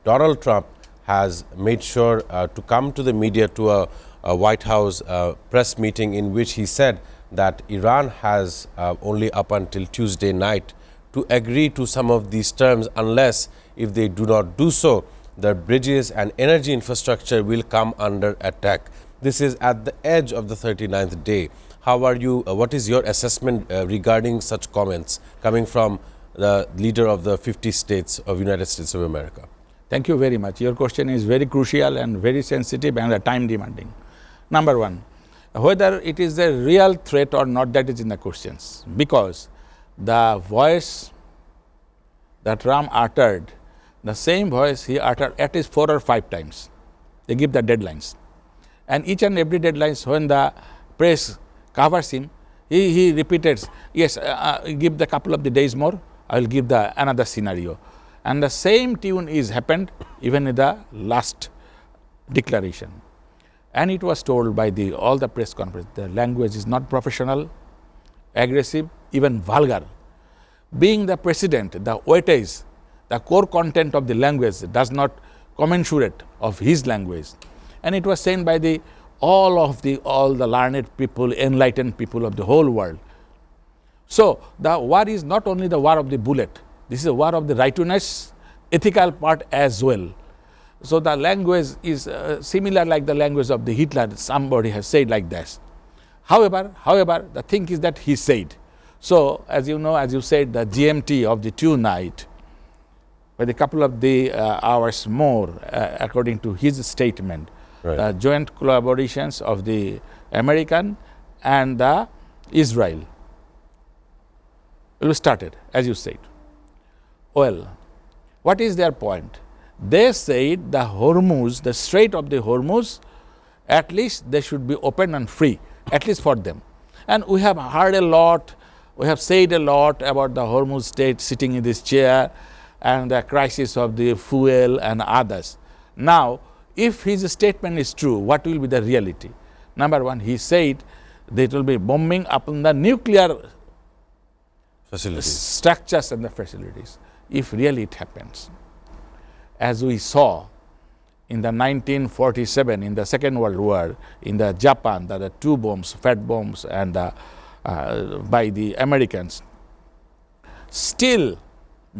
Donald Trump has made sure to come to the media to a White House press meeting in which he said that Iran has only up until Tuesday night to agree to some of these terms, unless if they do not do so, the bridges and energy infrastructure will come under attack. This is at the edge of the 39th day. How are you, what is your assessment regarding such comments coming from the leader of the 50 states of United States of America? Thank you very much. Your question is very crucial and very sensitive and time demanding. Number one, whether it is a real threat or not, that is in the questions, because the voice that Trump uttered, the same voice he uttered at least 4 or 5 times. They give the deadlines. And each and every deadlines, when the press covers him, he repeats, yes, give the couple of the days more, I will give the another scenario. And the same tune is happened even in the last declaration. And it was told by all the press conference, the language is not professional, aggressive, even vulgar. Being the president, the weightage, the core content of the language does not commensurate of his language. And it was said by all the learned people, enlightened people of the whole world. So the war is not only the war of the bullet, this is a war of the righteousness, ethical part as well. So the language is similar like the language of the Hitler, somebody has said like this. However, the thing is that he said. So as you know, as you said, the GMT of the tonight, with a couple of the hours more, according to his statement, the joint collaborations of the American and the Israel will started, as you said. Well, what is their point? They said the Hormuz, the Strait of the Hormuz, at least they should be open and free, at least for them. And we have heard a lot, we have said a lot about the Hormuz state sitting in this chair and the crisis of the fuel and others. Now, if his statement is true, what will be the reality? Number one, he said that it will be bombing upon the nuclear facilities, structures and the facilities, if really it happens. As we saw in the 1947, in the Second World War, in the Japan, the 2 bombs, fat bombs, and by the Americans, still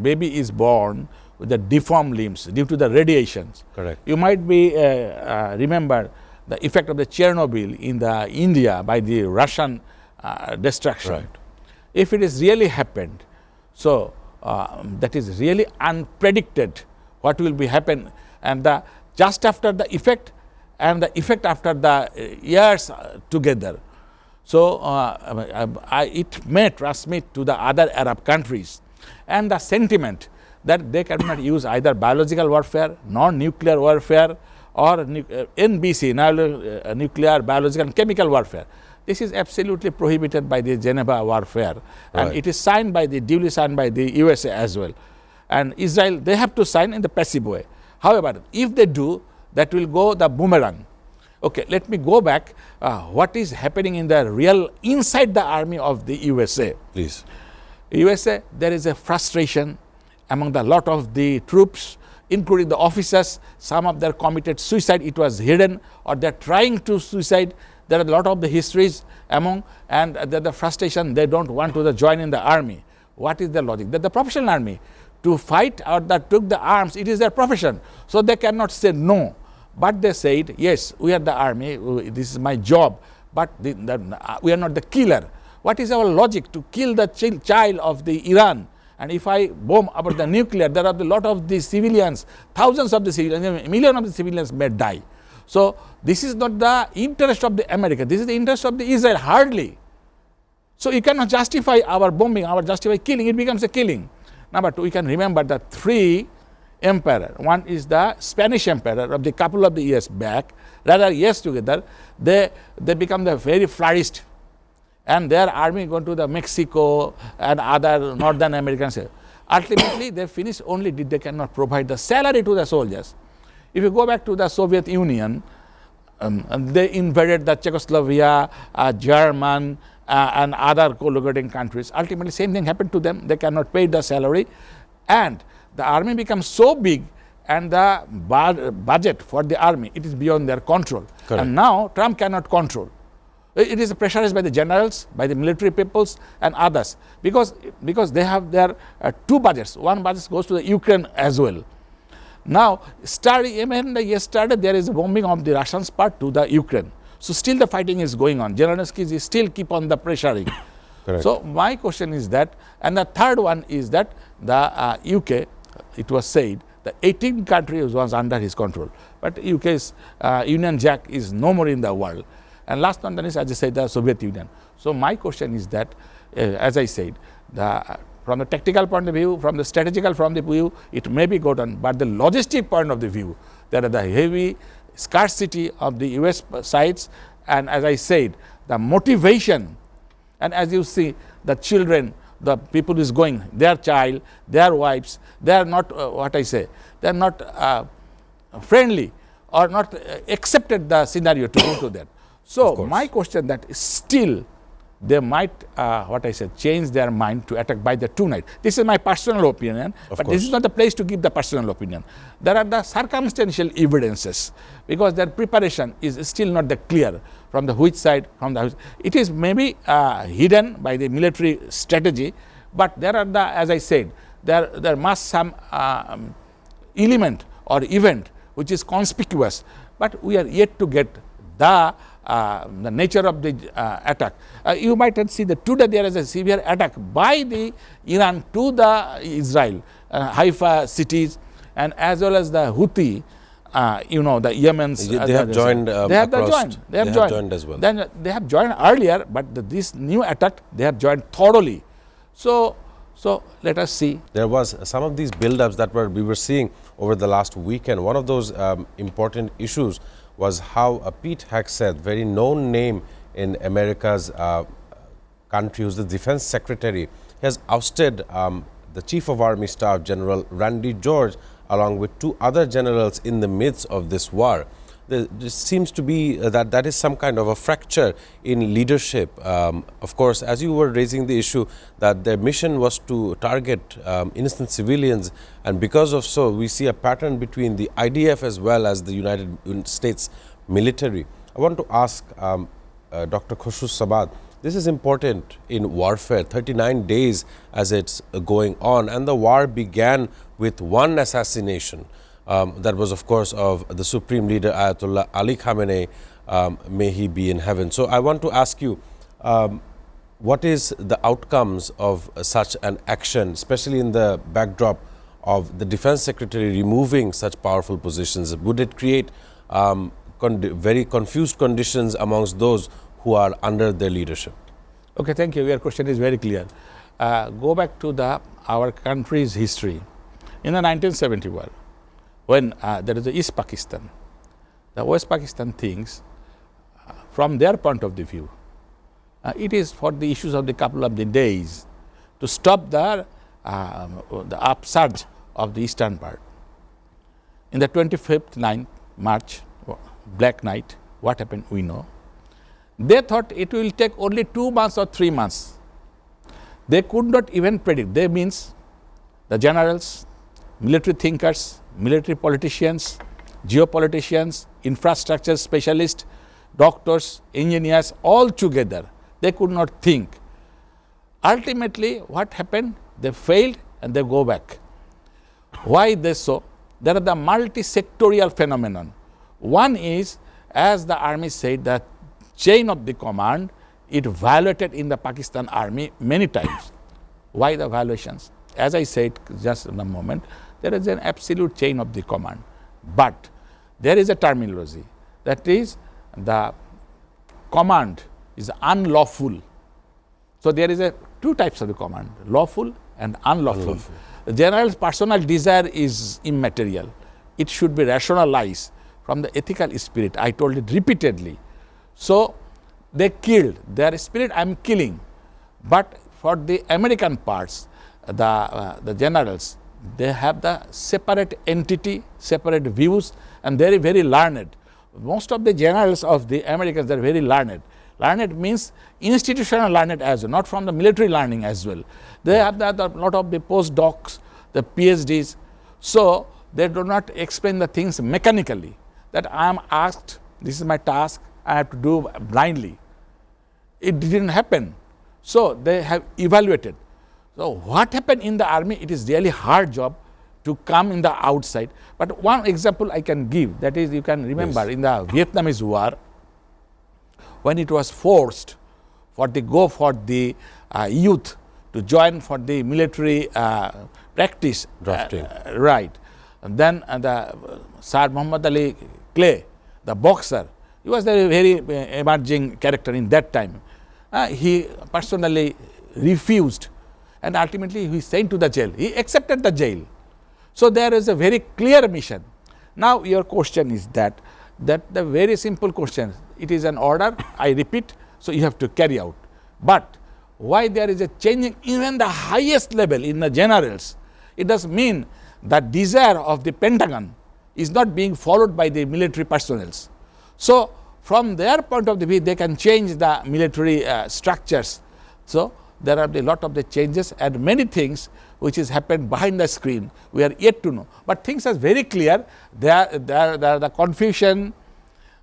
baby is born with the deformed limbs due to the radiations. Correct. You might be remember the effect of the Chernobyl in the India by the Russian destruction. Right. If it is really happened, so that is really unpredicted what will be happen, and just after the effect and the effect after the years together. So it may transmit to the other Arab countries, and the sentiment that they cannot use either biological warfare, nor nuclear warfare, or NBC, nuclear, biological, and chemical warfare. This is absolutely prohibited by the Geneva warfare, and it is signed by duly signed by the USA as well. And Israel, they have to sign in the passive way. However, if they do, that will go the boomerang. Okay, let me go back. What is happening in the real inside the army of the USA? Please. USA, there is a frustration among the lot of the troops, including the officers. Some of them committed suicide. It was hidden, or they're trying to suicide. There are a lot of the histories among, and the frustration, they don't want to join in the army. What is the logic? That the professional army, to fight or that took the arms, it is their profession. So they cannot say no. But they said, yes, we are the army, this is my job, but we are not the killer. What is our logic to kill the child of the Iran? And if I bomb about the nuclear, there are a lot of the civilians, thousands of the civilians, millions of the civilians may die. So this is not the interest of the America, this is the interest of the Israel, hardly. So you cannot justify our bombing, our justify killing, it becomes a killing. Number two, we can remember the 3 emperor. One is the Spanish emperor of the couple of the years back, rather years together, they become the very flourished, and their army going to the Mexico and other Northern Americans. Ultimately, they finish only they cannot provide the salary to the soldiers. If you go back to the Soviet Union, they invaded the Czechoslovakia, German, and other co-locating countries. Ultimately, same thing happened to them. They cannot pay the salary, and the army becomes so big and the budget for the army, it is beyond their control. Correct. And now Trump cannot control. It is pressurized by the generals, by the military peoples and others, because they have their two budgets. One budget goes to the Ukraine as well. Now, even yesterday there is a bombing of the Russians part to the Ukraine. So still the fighting is going on. Zelensky is still keep on the pressuring. Correct. So my question is that, and the third one is that the UK, it was said, the 18 countries was under his control, but UK's Union Jack is no more in the world. And last but not least, as I said, the Soviet Union. So my question is that, as I said, from the tactical point of view, from the strategical point of view, it may be good on, but the logistic point of the view, there are the heavy scarcity of the US sites, and as I said, the motivation, and as you see, the children, the people is going, their child, their wives, they are not, they are not friendly or not accepted the scenario to go to that. So my question that still they might, change their mind to attack by the tonight. This is my personal opinion, but this is not the place to give the personal opinion. There are the circumstantial evidences, because their preparation is still not that clear from the which side, it is maybe hidden by the military strategy, but there are the, as I said, there must some element or event which is conspicuous, but we are yet to get the nature of the attack. You might see that today there is a severe attack by the Iran to the Israel, Haifa cities, and as well as the Houthi, the Yemen's. They have joined. They have joined. They have joined as well. Then they have joined earlier, but this new attack they have joined thoroughly. So let us see. There was some of these build-ups that we were seeing over the last weekend. One of those important issues was how Pete Hegseth, very known name in America's country, who's the defense secretary, has ousted the chief of army staff, General Randy George, along with two other generals in the midst of this war. There seems to be that is some kind of a fracture in leadership. Of course, as you were raising the issue that their mission was to target innocent civilians, and because of so, we see a pattern between the IDF as well as the United States military. I want to ask Dr. Khosrow Sabad, this is important in warfare, 39 days as it's going on, and the war began with one assassination. That was, of course, of the Supreme Leader Ayatollah Ali Khamenei, may he be in heaven. So I want to ask you, what is the outcomes of such an action, especially in the backdrop of the Defense Secretary removing such powerful positions? Would it create very confused conditions amongst those who are under their leadership? Okay, thank you. Your question is very clear. Go back to our country's history. In the 1971, when there is the East Pakistan, the West Pakistan thinks, from their point of view, it is for the issues of the couple of the days to stop the upsurge of the eastern part. In the 25th March, Black Night, what happened we know. They thought it will take only 2 months or 3 months. They could not even predict. They means the generals, military thinkers, military politicians, geopoliticians, infrastructure specialists, doctors, engineers, all together. They could not think. Ultimately, what happened? They failed and they go back. Why this so? There are the multi-sectorial phenomenon. One is, as the army said, that chain of the command, it violated in the Pakistan army many times. Why the violations? As I said just in a moment, there is an absolute chain of the command. But there is a terminology, that is the command is unlawful. So there is two types of the command, lawful and unlawful. The general's personal desire is immaterial. It should be rationalized from the ethical spirit. I told it repeatedly. So they killed. Their spirit, I am killing. But for the American parts, the generals, they have the separate entity, separate views, and very, very learned. Most of the generals of the Americans, they are very learned. Learned means institutional learned as well, not from the military learning as well. They have a lot of the postdocs, the PhDs. So they do not explain the things mechanically, that I am asked, this is my task, I have to do blindly. It didn't happen. So they have evaluated. So what happened in the army, it is really hard job to come in the outside. But one example I can give, that is, you can remember in the Vietnamese War, when it was forced for the youth to join for the military practice. Drafting. Right. And then the Sir Muhammad Ali Clay, the boxer, he was a very emerging character in that time. He personally refused, and ultimately he sent to the jail. He accepted the jail. So there is a very clear mission. Now your question is that the very simple question, it is an order, I repeat, so you have to carry out. But why there is a changing even the highest level in the generals, it does mean that desire of the Pentagon is not being followed by the military personnel. So from their point of view, they can change the military structures. So there are a lot of the changes and many things which is happened behind the screen, we are yet to know. But things are very clear, the confusion,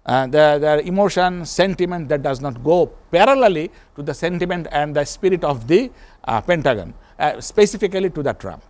the emotion, sentiment that does not go parallelly to the sentiment and the spirit of the Pentagon, specifically to the Trump.